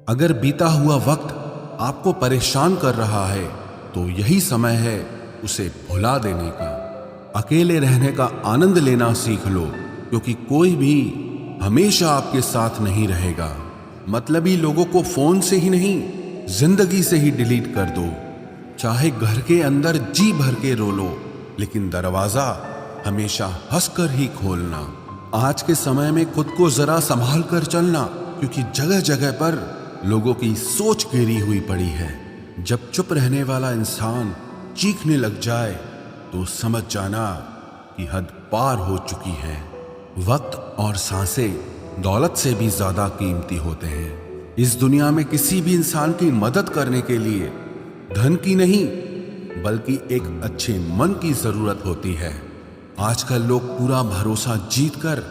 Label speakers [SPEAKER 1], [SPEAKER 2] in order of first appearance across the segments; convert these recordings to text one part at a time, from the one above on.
[SPEAKER 1] अगर बीता हुआ वक्त आपको परेशान कर रहा है तो यही समय है उसे भुला देने का। अकेले रहने का आनंद लेना सीख लो, क्योंकि कोई भी हमेशा आपके साथ नहीं रहेगा। मतलबी लोगों को फोन से ही नहीं, जिंदगी से ही डिलीट कर दो। चाहे घर के अंदर जी भर के रो लो, लेकिन दरवाजा हमेशा हंसकर ही खोलना। आज के समय में खुद को जरा संभाल कर चलना, क्योंकि जगह जगह पर लोगों की सोच गिरी हुई पड़ी है। जब चुप रहने वाला इंसान चीखने लग जाए तो समझ जाना कि हद पार हो चुकी है। वक्त और सांसें दौलत से भी ज्यादा कीमती होते हैं। इस दुनिया में किसी भी इंसान की मदद करने के लिए धन की नहीं, बल्कि एक अच्छे मन की जरूरत होती है। आजकल लोग पूरा भरोसा जीतकर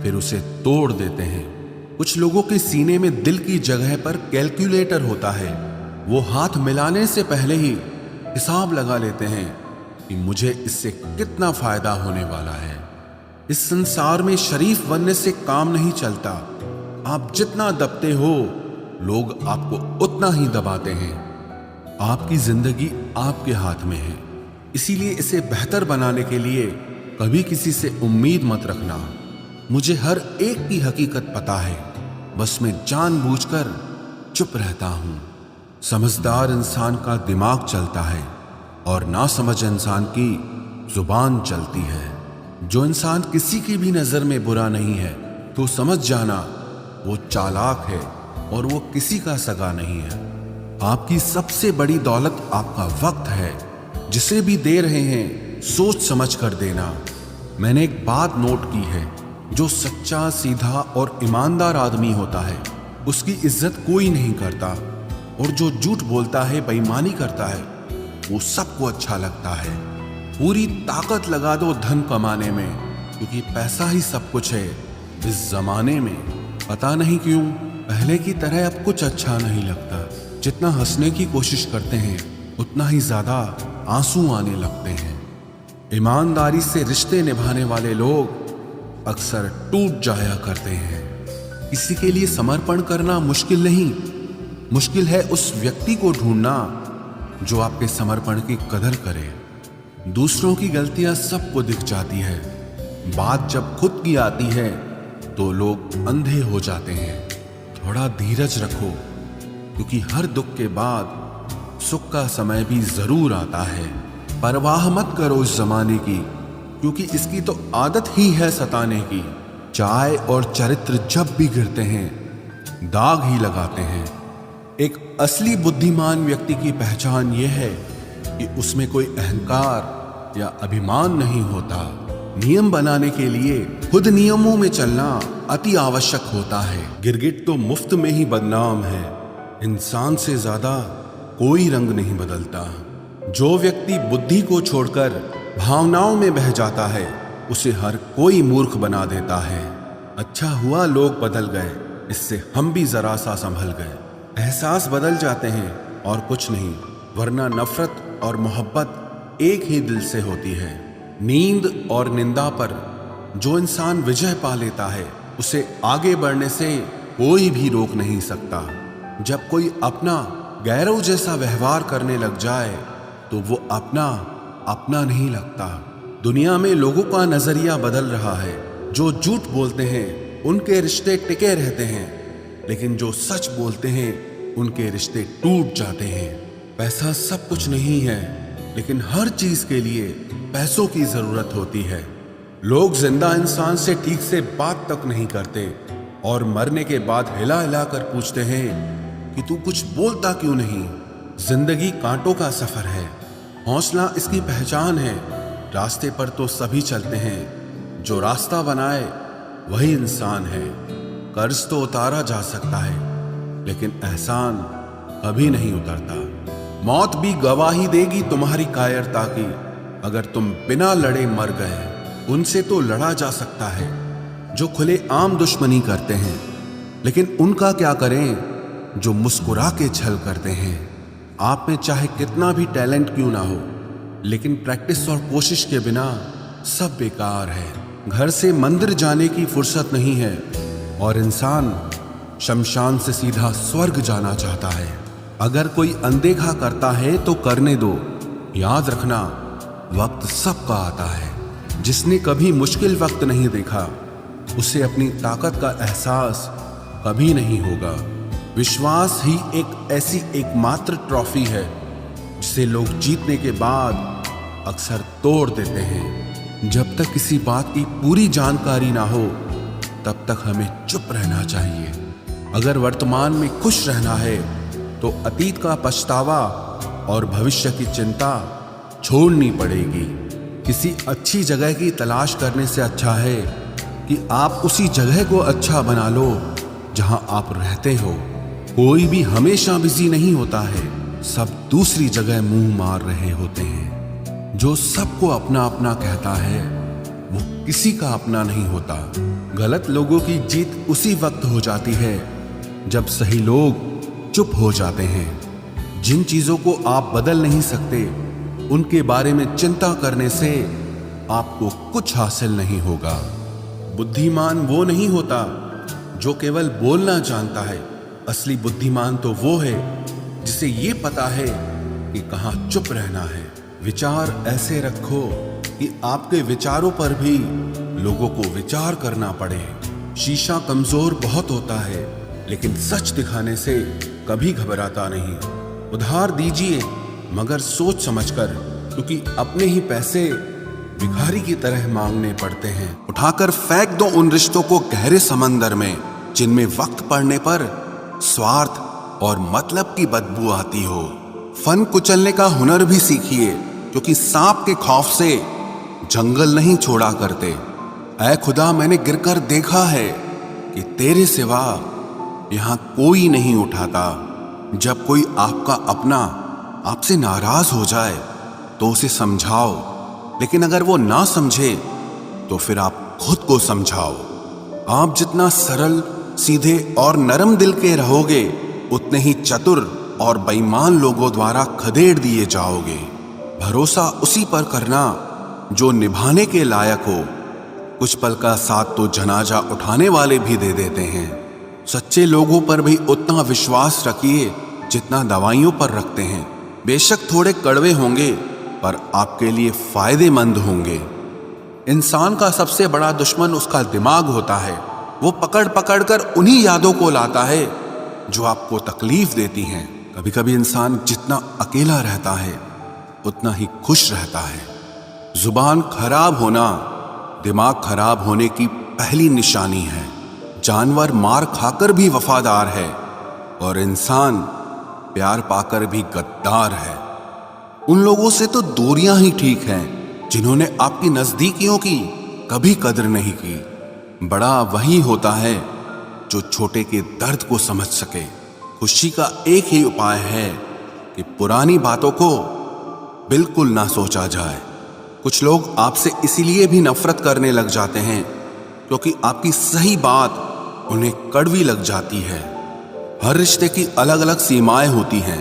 [SPEAKER 1] फिर उसे तोड़ देते हैं। कुछ लोगों के सीने में दिल की जगह पर कैलकुलेटर होता है। वो हाथ मिलाने से पहले ही हिसाब लगा लेते हैं कि मुझे इससे कितना फायदा होने वाला है। इस संसार में शरीफ बनने से काम नहीं चलता। आप जितना दबते हो, लोग आपको उतना ही दबाते हैं। आपकी जिंदगी आपके हाथ में है, इसीलिए इसे बेहतर बनाने के लिए कभी किसी से उम्मीद मत रखना। मुझे हर एक की हकीकत पता है, बस मैं जानबूझकर चुप रहता हूं। समझदार इंसान का दिमाग चलता है और नासमझ इंसान की जुबान चलती है। जो इंसान किसी की भी नजर में बुरा नहीं है तो समझ जाना वो चालाक है और वो किसी का सगा नहीं है। आपकी सबसे बड़ी दौलत आपका वक्त है। जिसे भी दे रहे हैं सोच समझ कर देना। मैंने एक बात नोट की है, जो सच्चा, सीधा और ईमानदार आदमी होता है उसकी इज्जत कोई नहीं करता, और जो झूठ बोलता है, बेईमानी करता है, वो सबको अच्छा लगता है। पूरी ताकत लगा दो धन कमाने में, क्योंकि पैसा ही सब कुछ है इस जमाने में। पता नहीं क्यों पहले की तरह अब कुछ अच्छा नहीं लगता। जितना हंसने की कोशिश करते हैं उतना ही ज्यादा आंसू आने लगते हैं। ईमानदारी से रिश्ते निभाने वाले लोग अक्सर टूट जाया करते हैं। किसी के लिए समर्पण करना मुश्किल नहीं, मुश्किल है उस व्यक्ति को ढूंढना जो आपके समर्पण की कदर करे। दूसरों की गलतियां सबको दिख जाती है, बात जब खुद की आती है तो लोग अंधे हो जाते हैं। थोड़ा धीरज रखो, क्योंकि हर दुख के बाद सुख का समय भी जरूर आता है। परवाह मत करो इस जमाने की, क्योंकि इसकी तो आदत ही है सताने की। चाय और चरित्र जब भी गिरते हैं दाग ही लगाते हैं। एक असली बुद्धिमान व्यक्ति की पहचान यह है कि उसमें कोई अहंकार या अभिमान नहीं होता। नियम बनाने के लिए खुद नियमों में चलना अति आवश्यक होता है। गिरगिट तो मुफ्त में ही बदनाम है। इंसान से ज्यादा कोई रंग नहीं बदलता। जो व्यक्ति बुद्धि को छोड़कर भावनाओं में बह जाता है उसे हर कोई मूर्ख बना देता है। अच्छा हुआ लोग बदल गए, इससे हम भी जरा सा संभल गए। एहसास बदल जाते हैं और कुछ नहीं, वरना नफरत और मोहब्बत एक ही दिल से होती है। नींद और निंदा पर जो इंसान विजय पा लेता है उसे आगे बढ़ने से कोई भी रोक नहीं सकता। जब कोई अपना गैरों जैसा व्यवहार करने लग जाए तो वो अपना नहीं लगता। दुनिया में लोगों का नजरिया बदल रहा है। जो झूठ बोलते हैं उनके रिश्ते टिके रहते हैं, लेकिन जो सच बोलते हैं उनके रिश्ते टूट जाते हैं। पैसा सब कुछ नहीं है, लेकिन हर चीज के लिए पैसों की जरूरत होती है। लोग जिंदा इंसान से ठीक से बात तक नहीं करते और मरने के बाद हिला हिला कर पूछते हैं कि तू कुछ बोलता क्यों नहीं। जिंदगी कांटों का सफर है, हौसला इसकी पहचान है। रास्ते पर तो सभी चलते हैं, जो रास्ता बनाए वही इंसान है। कर्ज तो उतारा जा सकता है, लेकिन एहसान कभी नहीं उतरता। मौत भी गवाही देगी तुम्हारी कायरता की। अगर तुम बिना लड़े मर गए, उनसे तो लड़ा जा सकता है जो खुले आम दुश्मनी करते हैं, लेकिन उनका क्या करें जो मुस्कुरा के छल करते हैं। आप में चाहे कितना भी टैलेंट क्यों ना हो, लेकिन प्रैक्टिस और कोशिश के बिना सब बेकार है। घर से मंदिर जाने की फुर्सत नहीं है और इंसान शमशान से सीधा स्वर्ग जाना चाहता है। अगर कोई अनदेखा करता है तो करने दो। याद रखना, वक्त सबका आता है। जिसने कभी मुश्किल वक्त नहीं देखा, उसे अपनी ताकत का एहसास कभी नहीं होगा। विश्वास ही एक ऐसी एकमात्र ट्रॉफी है जिसे लोग जीतने के बाद अक्सर तोड़ देते हैं। जब तक किसी बात की पूरी जानकारी ना हो, तब तक हमें चुप रहना चाहिए। अगर वर्तमान में खुश रहना है तो अतीत का पछतावा और भविष्य की चिंता छोड़नी पड़ेगी। किसी अच्छी जगह की तलाश करने से अच्छा है कि आप उसी जगह को अच्छा बना लो जहां आप रहते हो। कोई भी हमेशा बिजी नहीं होता है, सब दूसरी जगह मुंह मार रहे होते हैं। जो सबको अपना अपना कहता है वो किसी का अपना नहीं होता। गलत लोगों की जीत उसी वक्त हो जाती है जब सही लोग चुप हो जाते हैं। जिन चीजों को आप बदल नहीं सकते, उनके बारे में चिंता करने से आपको कुछ हासिल नहीं होगा। बुद्धिमान वो नहीं होता जो केवल बोलना जानता है। असली बुद्धिमान तो वो है जिसे ये पता है कि कहाँ चुप रहना है। विचार ऐसे रखो कि आपके विचारों पर भी लोगों को विचार करना पड़े। शीशा कमजोर बहुत होता है, लेकिन सच दिखाने से कभी घबराता नहीं। उधार दीजिए मगर सोच समझकर, क्योंकि अपने ही पैसे भिखारी की तरह मांगने पड़ते हैं। उठाकर फेंक दो उन रिश्तों को गहरे समंदर में जिनमें वक्त पड़ने पर स्वार्थ और मतलब की बदबू आती हो। फन कुचलने का हुनर भी सीखिए, क्योंकि सांप के खौफ से जंगल नहीं छोड़ा करते। ऐ खुदा, मैंने गिरकर देखा है कि तेरे सिवा यहाँ कोई नहीं उठाता। जब कोई आपका अपना आपसे नाराज हो जाए तो उसे समझाओ, लेकिन अगर वो ना समझे तो फिर आप खुद को समझाओ। आप जितना सरल, सीधे और नरम दिल के रहोगे, उतने ही चतुर और बेईमान लोगों द्वारा खदेड़ दिए जाओगे। भरोसा उसी पर करना जो निभाने के लायक हो। कुछ पल का साथ तो जनाजा उठाने वाले भी दे देते हैं। सच्चे लोगों पर भी उतना विश्वास रखिए जितना दवाइयों पर रखते हैं। बेशक थोड़े कड़वे होंगे, पर आपके लिए फायदेमंद होंगे। इंसान का सबसे बड़ा दुश्मन उसका दिमाग होता है। वो पकड़ पकड़ कर उन्हीं यादों को लाता है जो आपको तकलीफ देती हैं। कभी कभी इंसान जितना अकेला रहता है उतना ही खुश रहता है। जुबान खराब होना दिमाग खराब होने की पहली निशानी है। जानवर मार खाकर भी वफादार है और इंसान प्यार पाकर भी गद्दार है। उन लोगों से तो दूरियां ही ठीक हैं जिन्होंने आपकी नजदीकियों की कभी कदर नहीं की। बड़ा वही होता है जो छोटे के दर्द को समझ सके। खुशी का एक ही उपाय है कि पुरानी बातों को बिल्कुल ना सोचा जाए। कुछ लोग आपसे इसीलिए भी नफरत करने लग जाते हैं क्योंकि आपकी सही बात उन्हें कड़वी लग जाती है। हर रिश्ते की अलग अलग सीमाएं होती हैं,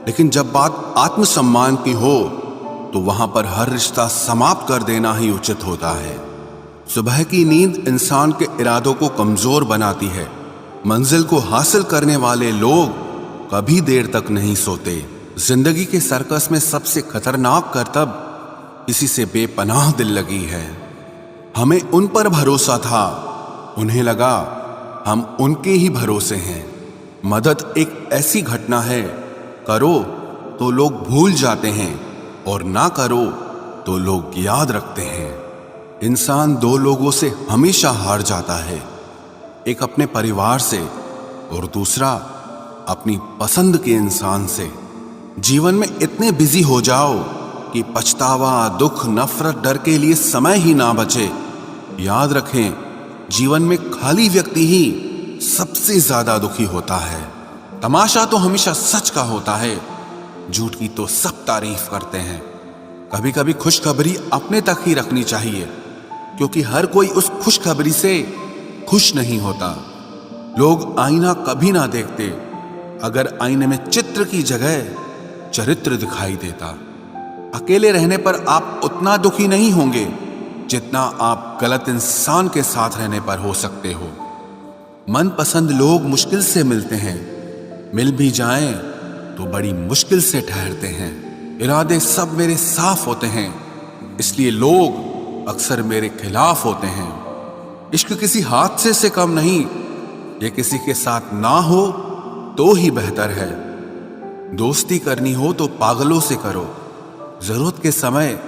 [SPEAKER 1] लेकिन जब बात आत्मसम्मान की हो तो वहां पर हर रिश्ता समाप्त कर देना ही उचित होता है। सुबह की नींद इंसान के इरादों को कमजोर बनाती है। मंजिल को हासिल करने वाले लोग कभी देर तक नहीं सोते। जिंदगी के सर्कस में सबसे खतरनाक करतब किसी से बेपनाह दिल लगी है। हमें उन पर भरोसा था, उन्हें लगा हम उनके ही भरोसे हैं। मदद एक ऐसी घटना है, करो तो लोग भूल जाते हैं और ना करो तो लोग याद रखते हैं। इंसान दो लोगों से हमेशा हार जाता है, एक अपने परिवार से और दूसरा अपनी पसंद के इंसान से। जीवन में इतने बिजी हो जाओ कि पछतावा, दुख, नफरत, डर के लिए समय ही ना बचे। याद रखें, जीवन में खाली व्यक्ति ही सबसे ज्यादा दुखी होता है। तमाशा तो हमेशा सच का होता है, झूठ की तो सब तारीफ करते हैं। कभी कभी खुशखबरी अपने तक ही रखनी चाहिए, क्योंकि हर कोई उस खुशखबरी से खुश नहीं होता। लोग आईना कभी ना देखते अगर आईने में चित्र की जगह चरित्र दिखाई देता। अकेले रहने पर आप उतना दुखी नहीं होंगे जितना आप गलत इंसान के साथ रहने पर हो सकते हो। मनपसंद लोग मुश्किल से मिलते हैं, मिल भी जाएं तो बड़ी मुश्किल से ठहरते हैं। इरादे सब मेरे साफ होते हैं, इसलिए लोग अक्सर मेरे खिलाफ होते हैं। इश्क किसी हादसे से कम नहीं, ये किसी के साथ ना हो तो ही बेहतर है। दोस्ती करनी हो तो पागलों से करो, जरूरत के समय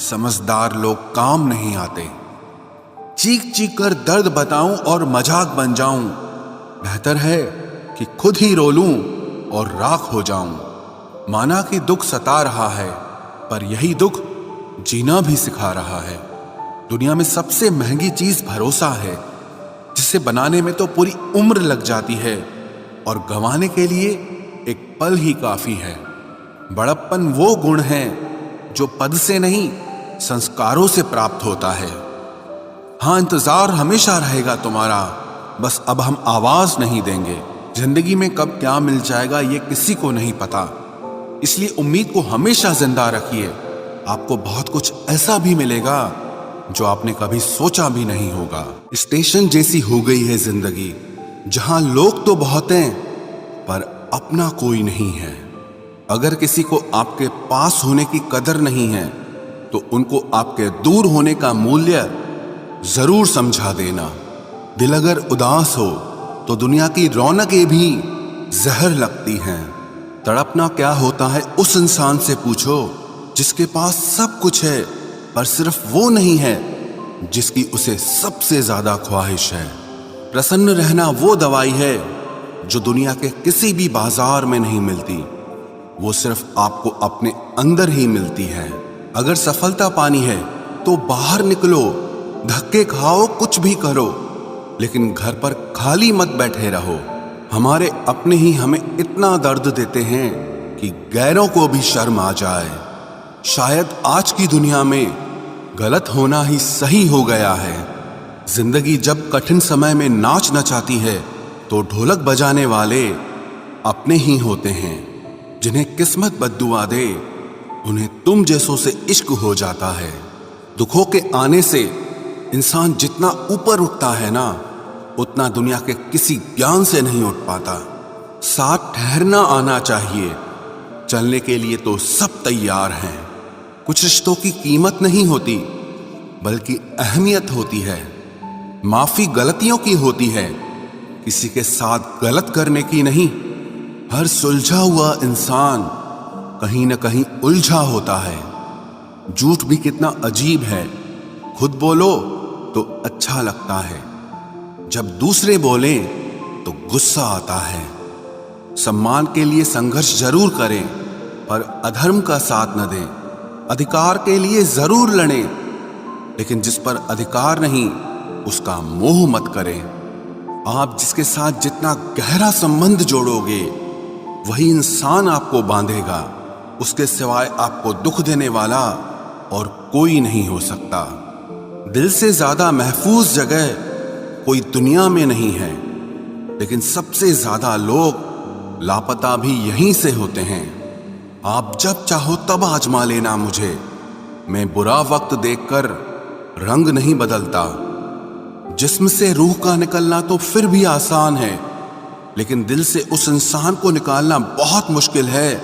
[SPEAKER 1] समझदार लोग काम नहीं आते। चीख चीख कर दर्द बताऊं और मजाक बन जाऊं, बेहतर है कि खुद ही रो लूं और राख हो जाऊं। माना कि दुख सता रहा है, पर यही दुख जीना भी सिखा रहा है। दुनिया में सबसे महंगी चीज भरोसा है, जिसे बनाने में तो पूरी उम्र लग जाती है और गंवाने के लिए एक पल ही काफी है। बड़प्पन वो गुण है जो पद से नहीं, संस्कारों से प्राप्त होता है। हाँ, इंतजार हमेशा रहेगा तुम्हारा, बस अब हम आवाज नहीं देंगे। जिंदगी में कब क्या मिल जाएगा ये किसी को नहीं पता, इसलिए उम्मीद को हमेशा जिंदा रखिए। आपको बहुत कुछ ऐसा भी मिलेगा जो आपने कभी सोचा भी नहीं होगा। स्टेशन जैसी हो गई है जिंदगी, जहां लोग तो बहुत हैं पर अपना कोई नहीं है। अगर किसी को आपके पास होने की कदर नहीं है तो उनको आपके दूर होने का मूल्य जरूर समझा देना। दिल अगर उदास हो तो दुनिया की रौनकें भी जहर लगती हैं। तड़पना क्या होता है उस इंसान से पूछो जिसके पास सब कुछ है, पर सिर्फ वो नहीं है जिसकी उसे सबसे ज्यादा ख्वाहिश है। प्रसन्न रहना वो दवाई है जो दुनिया के किसी भी बाजार में नहीं मिलती, वो सिर्फ आपको अपने अंदर ही मिलती है। अगर सफलता पानी है तो बाहर निकलो, धक्के खाओ, कुछ भी करो, लेकिन घर पर खाली मत बैठे रहो। हमारे अपने ही हमें इतना दर्द देते हैं कि गैरों को भी शर्म आ जाए। शायद आज की दुनिया में गलत होना ही सही हो गया है। जिंदगी जब कठिन समय में नाच नचाती है तो ढोलक बजाने वाले अपने ही होते हैं। जिन्हें किस्मत बद्दुआ दे उन्हें तुम जैसों से इश्क हो जाता है। दुखों के आने से इंसान जितना ऊपर उठता है ना, उतना दुनिया के किसी ज्ञान से नहीं उठ पाता। साथ ठहरना आना चाहिए, चलने के लिए तो सब तैयार हैं। कुछ रिश्तों की कीमत नहीं होती बल्कि अहमियत होती है। माफी गलतियों की होती है, किसी के साथ गलत करने की नहीं। हर सुलझा हुआ इंसान कहीं न कहीं उलझा होता है। झूठ भी कितना अजीब है, खुद बोलो तो अच्छा लगता है, जब दूसरे बोलें तो गुस्सा आता है। सम्मान के लिए संघर्ष जरूर करें पर अधर्म का साथ न दें। अधिकार के लिए जरूर लड़ें, लेकिन जिस पर अधिकार नहीं उसका मोह मत करें। आप जिसके साथ जितना गहरा संबंध जोड़ोगे वही इंसान आपको बांधेगा। उसके सिवाय आपको दुख देने वाला और कोई नहीं हो सकता। दिल से ज्यादा महफूज जगह कोई दुनिया में नहीं है, लेकिन सबसे ज्यादा लोग लापता भी यहीं से होते हैं। आप जब चाहो तब आजमा लेना मुझे, मैं बुरा वक्त देखकर रंग नहीं बदलता। जिस्म से रूह का निकलना तो फिर भी आसान है, लेकिन दिल से उस इंसान को निकालना बहुत मुश्किल है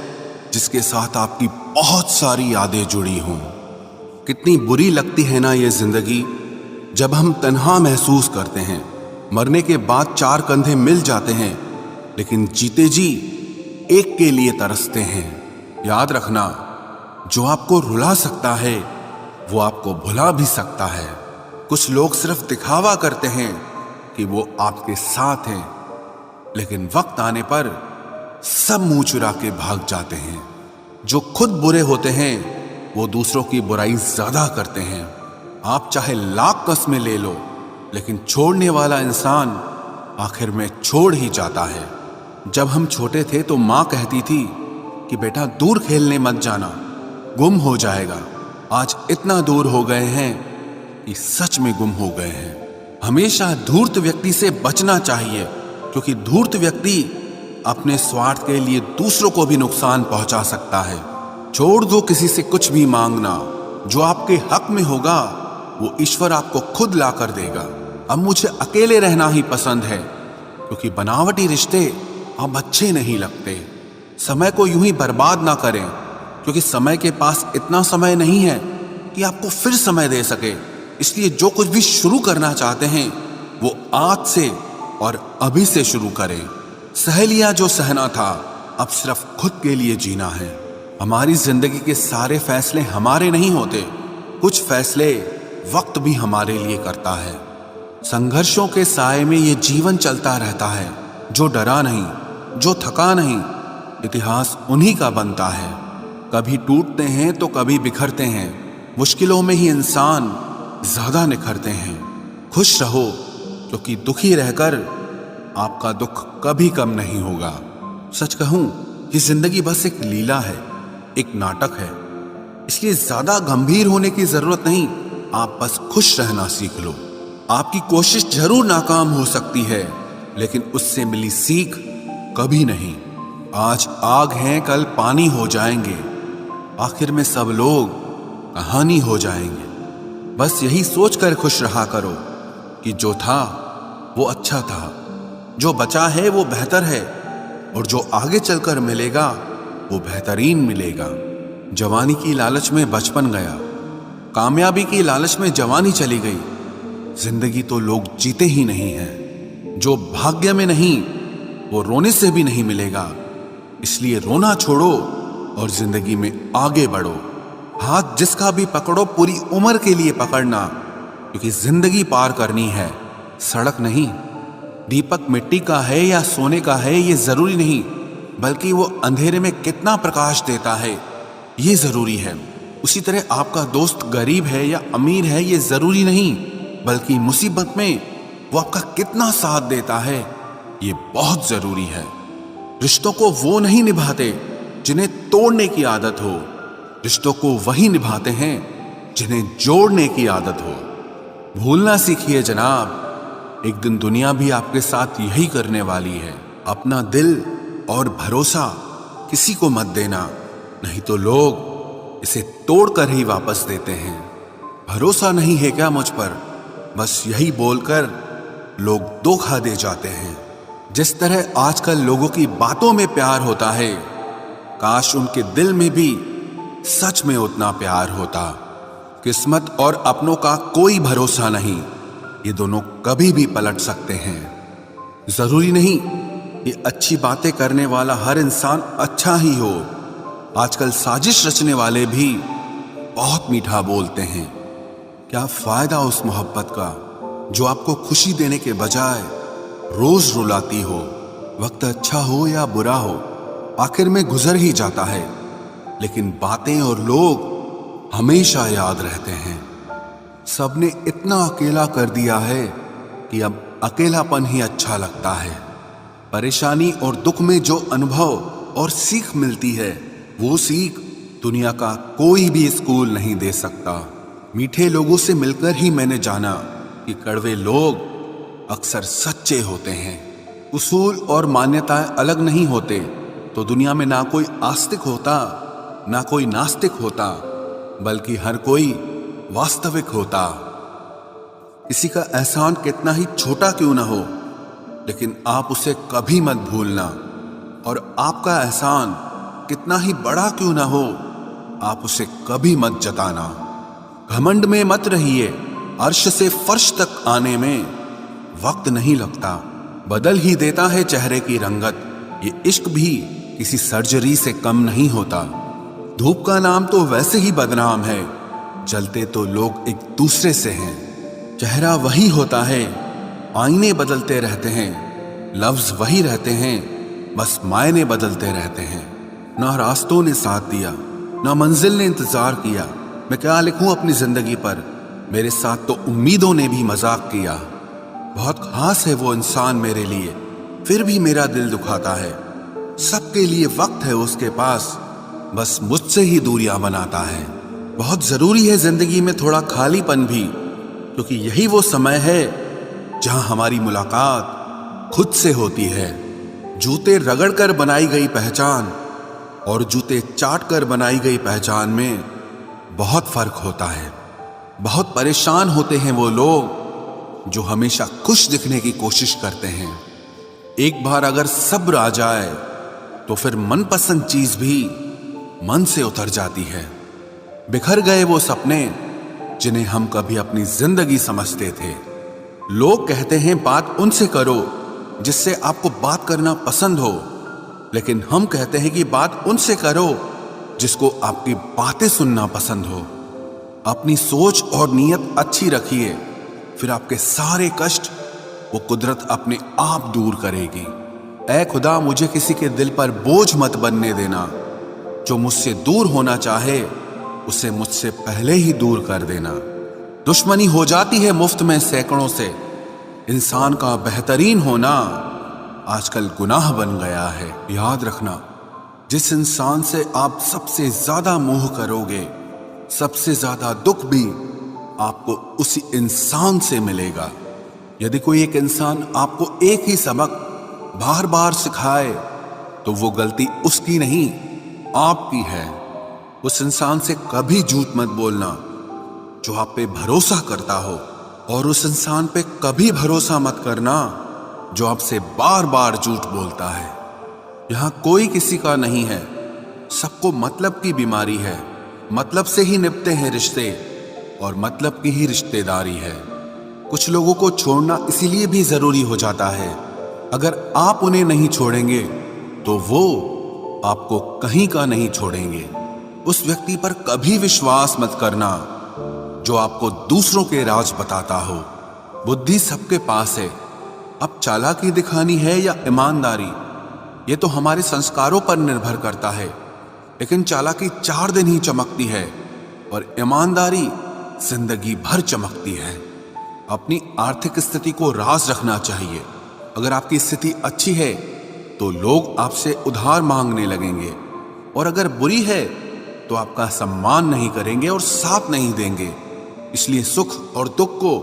[SPEAKER 1] जिसके साथ आपकी बहुत सारी यादें जुड़ी हों। कितनी बुरी लगती है ना ये जिंदगी जब हम तन्हा महसूस करते हैं। मरने के बाद चार कंधे मिल जाते हैं, लेकिन जीते जी एक के लिए तरसते हैं। याद रखना, जो आपको रुला सकता है वो आपको भुला भी सकता है। कुछ लोग सिर्फ दिखावा करते हैं कि वो आपके साथ हैं, लेकिन वक्त आने पर सब मुंह चुरा के भाग जाते हैं। जो खुद बुरे होते हैं वो दूसरों की बुराई ज्यादा करते हैं। आप चाहे लाख कस्में ले लो, लेकिन छोड़ने वाला इंसान आखिर में छोड़ ही जाता है। जब हम छोटे थे तो माँ कहती थी कि बेटा दूर खेलने मत जाना, गुम हो जाएगा। आज इतना दूर हो गए हैं कि सच में गुम हो गए हैं। हमेशा धूर्त व्यक्ति से बचना चाहिए, क्योंकि धूर्त व्यक्ति अपने स्वार्थ के लिए दूसरों को भी नुकसान पहुंचा सकता है। छोड़ दो किसी से कुछ भी मांगना, जो आपके हक में होगा वो ईश्वर आपको खुद ला कर देगा। अब मुझे अकेले रहना ही पसंद है, क्योंकि बनावटी रिश्ते अब अच्छे नहीं लगते। समय को यूं ही बर्बाद ना करें, क्योंकि समय के पास इतना समय नहीं है कि आपको फिर समय दे सके। इसलिए जो कुछ भी शुरू करना चाहते हैं वो आज से और अभी से शुरू करें। सह लिया जो सहना था, अब सिर्फ खुद के लिए जीना है। हमारी जिंदगी के सारे फैसले हमारे नहीं होते, कुछ फैसले वक्त भी हमारे लिए करता है। संघर्षों के साए में ये जीवन चलता रहता है। जो डरा नहीं, जो थका नहीं, इतिहास उन्हीं का बनता है। कभी टूटते हैं तो कभी बिखरते हैं। मुश्किलों में ही इंसान ज्यादा निखरते हैं। खुश रहो, क्योंकि दुखी रहकर आपका दुख कभी कम नहीं होगा। सच कहूं कि जिंदगी बस एक लीला है, एक नाटक है। इसलिए ज्यादा गंभीर होने की जरूरत नहीं, आप बस खुश रहना सीख लो। आपकी कोशिश जरूर नाकाम हो सकती है, लेकिन उससे मिली सीख कभी नहीं। आज आग है, कल पानी हो जाएंगे, आखिर में सब लोग कहानी हो जाएंगे। बस यही सोचकर खुश रहा करो कि जो था वो अच्छा था, जो बचा है वो बेहतर है, और जो आगे चलकर मिलेगा वो बेहतरीन मिलेगा। जवानी की लालच में बचपन गया, कामयाबी की लालच में जवानी चली गई। जिंदगी तो लोग जीते ही नहीं हैं। जो भाग्य में नहीं वो रोने से भी नहीं मिलेगा। इसलिए रोना छोड़ो और जिंदगी में आगे बढ़ो। हाथ जिसका भी पकड़ो पूरी उम्र के लिए पकड़ना, क्योंकि जिंदगी पार करनी है, सड़क नहीं। दीपक मिट्टी का है या सोने का है ये जरूरी नहीं, बल्कि वो अंधेरे में कितना प्रकाश देता है ये जरूरी है। उसी तरह आपका दोस्त गरीब है या अमीर है ये जरूरी नहीं, बल्कि मुसीबत में वो आपका कितना साथ देता है ये बहुत जरूरी है। रिश्तों को वो नहीं निभाते जिन्हें तोड़ने की आदत हो, रिश्तों को वही निभाते हैं जिन्हें जोड़ने की आदत हो। भूलना सीखिए जनाब, एक दिन दुनिया भी आपके साथ यही करने वाली है। अपना दिल और भरोसा किसी को मत देना, नहीं तो लोग इसे तोड़कर ही वापस देते हैं। भरोसा नहीं है क्या मुझ पर, बस यही बोलकर लोग धोखा दे जाते हैं। जिस तरह आजकल लोगों की बातों में प्यार होता है, काश उनके दिल में भी सच में उतना प्यार होता। किस्मत और अपनों का कोई भरोसा नहीं, ये दोनों कभी भी पलट सकते हैं। जरूरी नहीं कि अच्छी बातें करने वाला हर इंसान अच्छा ही हो। आजकल साजिश रचने वाले भी बहुत मीठा बोलते हैं। क्या फायदा उस मोहब्बत का जो आपको खुशी देने के बजाय रोज रुलाती हो। वक्त अच्छा हो या बुरा हो, आखिर में गुजर ही जाता है, लेकिन बातें और लोग हमेशा याद रहते हैं। सबने इतना अकेला कर दिया है कि अब अकेलापन ही अच्छा लगता है। परेशानी और दुख में जो अनुभव और सीख मिलती है, वो सीख दुनिया का कोई भी स्कूल नहीं दे सकता। मीठे लोगों से मिलकर ही मैंने जाना कि कड़वे लोग अक्सर सच्चे होते हैं। उसूल और मान्यताएं अलग नहीं होते तो दुनिया में ना कोई आस्तिक होता, ना कोई नास्तिक होता, बल्कि हर कोई वास्तविक होता। किसी का एहसान कितना ही छोटा क्यों ना हो, लेकिन आप उसे कभी मत भूलना। और आपका एहसान कितना ही बड़ा क्यों ना हो, आप उसे कभी मत जताना। घमंड में मत रहिए, अर्श से फर्श तक आने में वक्त नहीं लगता, बदल ही देता है चेहरे की रंगत। ये इश्क भी किसी सर्जरी से कम नहीं होता। धूप का नाम तो वैसे ही बदनाम है, जलते तो लोग एक दूसरे से हैं। चेहरा वही होता है, आईने बदलते रहते हैं, लफ्ज वही रहते हैं, बस मायने बदलते रहते हैं। ना रास्तों ने साथ दिया, ना मंजिल ने इंतजार किया। मैं क्या लिखूं अपनी जिंदगी पर, मेरे साथ तो उम्मीदों ने भी मजाक किया। बहुत खास है वो इंसान मेरे लिए, फिर भी मेरा दिल दुखाता है। सबके लिए वक्त है उसके पास, बस मुझसे ही दूरियां बनाता है। बहुत जरूरी है जिंदगी में थोड़ा खालीपन भी, क्योंकि यही वो समय है जहां हमारी मुलाकात खुद से होती है। जूते रगड़कर बनाई गई पहचान और जूते चाटकर बनाई गई पहचान में बहुत फर्क होता है। बहुत परेशान होते हैं वो लोग जो हमेशा खुश दिखने की कोशिश करते हैं। एक बार अगर सब्र आ जाए तो फिर मनपसंद चीज भी मन से उतर जाती है। बिखर गए वो सपने जिन्हें हम कभी अपनी जिंदगी समझते थे। लोग कहते हैं बात उनसे करो जिससे आपको बात करना पसंद हो, लेकिन हम कहते हैं कि बात उनसे करो जिसको आपकी बातें सुनना पसंद हो। अपनी सोच और नीयत अच्छी रखिए, फिर आपके सारे कष्ट वो कुदरत अपने आप दूर करेगी। ऐ खुदा, मुझे किसी के दिल पर बोझ मत बनने देना। जो मुझसे दूर होना चाहे उसे मुझसे पहले ही दूर कर देना। दुश्मनी हो जाती है मुफ्त में सैकड़ों से। इंसान का बेहतरीन होना आजकल गुनाह बन गया है। याद रखना, जिस इंसान से आप सबसे ज्यादा मोह करोगे, सबसे ज्यादा दुख भी आपको उसी इंसान से मिलेगा। यदि कोई एक इंसान आपको एक ही सबक बार बार सिखाए तो वो गलती उसकी नहीं आपकी है। उस इंसान से कभी झूठ मत बोलना जो आप पे भरोसा करता हो, और उस इंसान पे कभी भरोसा मत करना जो आपसे बार बार झूठ बोलता है। यहां कोई किसी का नहीं है, सबको मतलब की बीमारी है। मतलब से ही निपटे हैं रिश्ते और मतलब की ही रिश्तेदारी है। कुछ लोगों को छोड़ना इसीलिए भी जरूरी हो जाता है, अगर आप उन्हें नहीं छोड़ेंगे तो वो आपको कहीं का नहीं छोड़ेंगे। उस व्यक्ति पर कभी विश्वास मत करना जो आपको दूसरों के राज बताता हो। बुद्धि सबके पास है, अब चालाकी दिखानी है या ईमानदारी, ये तो हमारे संस्कारों पर निर्भर करता है। लेकिन चालाकी 4 दिन ही चमकती है और ईमानदारी जिंदगी भर चमकती है। अपनी आर्थिक स्थिति को राज रखना चाहिए। अगर आपकी स्थिति अच्छी है तो लोग आपसे उधार मांगने लगेंगे, और अगर बुरी है तो आपका सम्मान नहीं करेंगे और साथ नहीं देंगे। इसलिए सुख और दुख को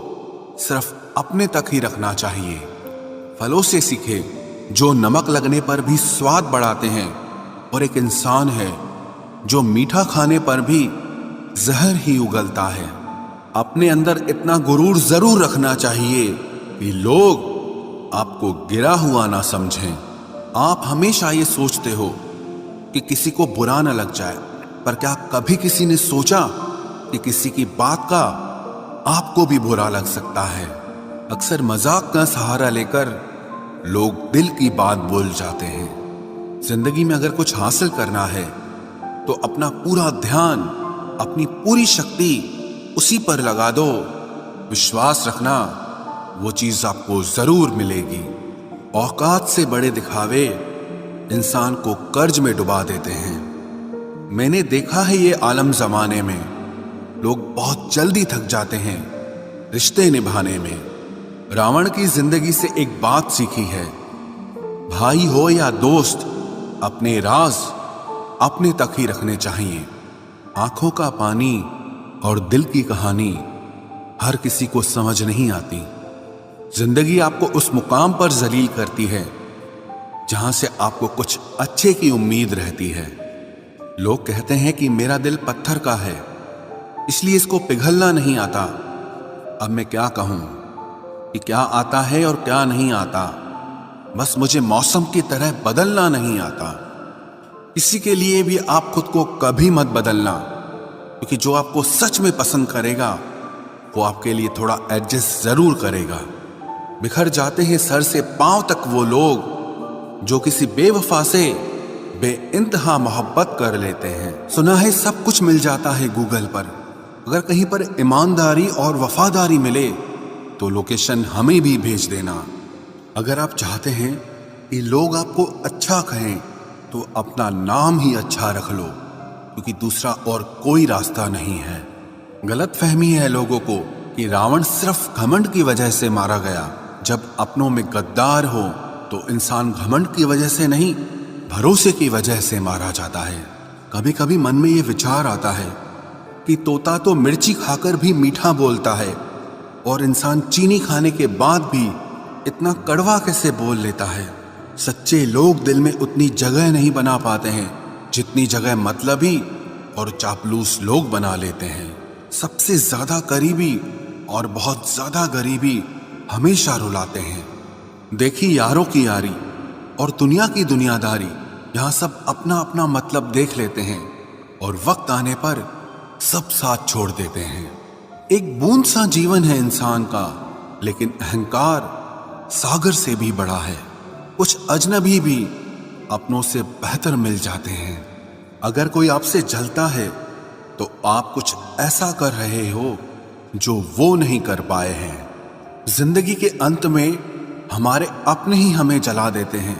[SPEAKER 1] सिर्फ अपने तक ही रखना चाहिए। फलों से सीखे जो नमक लगने पर भी स्वाद बढ़ाते हैं, और एक इंसान है जो मीठा खाने पर भी जहर ही उगलता है। अपने अंदर इतना गुरूर जरूर रखना चाहिए कि लोग आपको गिरा हुआ ना समझें। आप हमेशा ये सोचते हो कि किसी को बुरा ना लग जाए, पर क्या कभी किसी ने सोचा कि किसी की बात का आपको भी बुरा लग सकता है? अक्सर मजाक का सहारा लेकर लोग दिल की बात बोल जाते हैं। जिंदगी में अगर कुछ हासिल करना है तो अपना पूरा ध्यान, अपनी पूरी शक्ति उसी पर लगा दो। विश्वास रखना, वो चीज आपको जरूर मिलेगी। औकात से बड़े दिखावे इंसान को कर्ज में डुबा देते हैं। मैंने देखा है ये आलम जमाने में लोग बहुत जल्दी थक जाते हैं रिश्ते निभाने में। रावण की जिंदगी से एक बात सीखी है, भाई हो या दोस्त, अपने राज अपने तक ही रखने चाहिए। आंखों का पानी और दिल की कहानी हर किसी को समझ नहीं आती। जिंदगी आपको उस मुकाम पर जलील करती है जहां से आपको कुछ अच्छे की उम्मीद रहती है। लोग कहते हैं कि मेरा दिल पत्थर का है, इसलिए इसको पिघलना नहीं आता। अब मैं क्या कहूं कि क्या आता है और क्या नहीं आता। बस मुझे मौसम की तरह बदलना नहीं आता। किसी के लिए भी आप खुद को कभी मत बदलना, क्योंकि जो आपको सच में पसंद करेगा वो आपके लिए थोड़ा एडजस्ट जरूर करेगा। बिखर जाते हैं सर से पांव तक वो लोग जो किसी बेवफा से बेइंतहा मोहब्बत कर लेते हैं। सुना है सब कुछ मिल जाता है गूगल पर। अगर कहीं पर ईमानदारी और वफादारी मिले तो लोकेशन हमें भी भेज देना। अगर आप चाहते हैं कि लोग आपको अच्छा कहें तो अपना नाम ही अच्छा रख लो, क्योंकि दूसरा और कोई रास्ता नहीं है। गलत फहमी है लोगों को कि रावण सिर्फ घमंड की वजह से मारा गया। जब अपनों में गद्दार हो तो इंसान घमंड की वजह से नहीं, भरोसे की वजह से मारा जाता है। कभी कभी मन में ये विचार आता है कि तोता तो मिर्ची खाकर भी मीठा बोलता है, और इंसान चीनी खाने के बाद भी इतना कड़वा कैसे बोल लेता है। सच्चे लोग दिल में उतनी जगह नहीं बना पाते हैं जितनी जगह मतलबी और चापलूस लोग बना लेते हैं। सबसे ज्यादा करीबी और बहुत ज्यादा गरीबी हमेशा रुलाते हैं। देखी यारों की यारी और दुनिया की दुनियादारी, यहाँ सब अपना अपना मतलब देख लेते हैं और वक्त आने पर सब साथ छोड़ देते हैं। एक बूंद सा जीवन है इंसान का, लेकिन अहंकार सागर से भी बड़ा है। कुछ अजनबी भी अपनों से बेहतर मिल जाते हैं। अगर कोई आपसे जलता है तो आप कुछ ऐसा कर रहे हो जो वो नहीं कर पाए हैं। जिंदगी के अंत में हमारे अपने ही हमें जला देते हैं,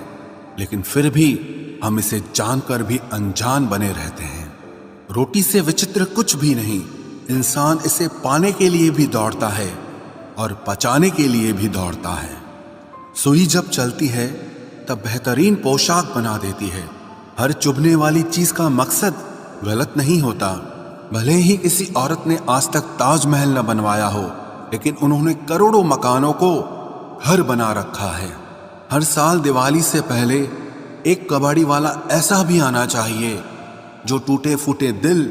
[SPEAKER 1] लेकिन फिर भी हम इसे जानकर भी अनजान बने रहते हैं। रोटी से विचित्र कुछ भी नहीं, इंसान इसे पाने के लिए भी दौड़ता है और पचाने के लिए भी दौड़ता है। सुई जब चलती है तब बेहतरीन पोशाक बना देती है। हर चुभने वाली चीज का मकसद गलत नहीं होता। भले ही किसी औरत ने आज तक ताजमहल न बनवाया हो, लेकिन उन्होंने करोड़ों मकानों को घर बना रखा है। हर साल दिवाली से पहले एक कबाड़ी वाला ऐसा भी आना चाहिए जो टूटे फूटे दिल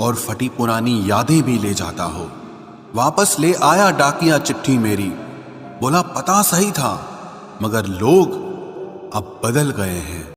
[SPEAKER 1] और फटी पुरानी यादें भी ले जाता हो। वापस ले आया डाकिया चिट्ठी मेरी, बोला पता सही था मगर लोग अब बदल गए हैं।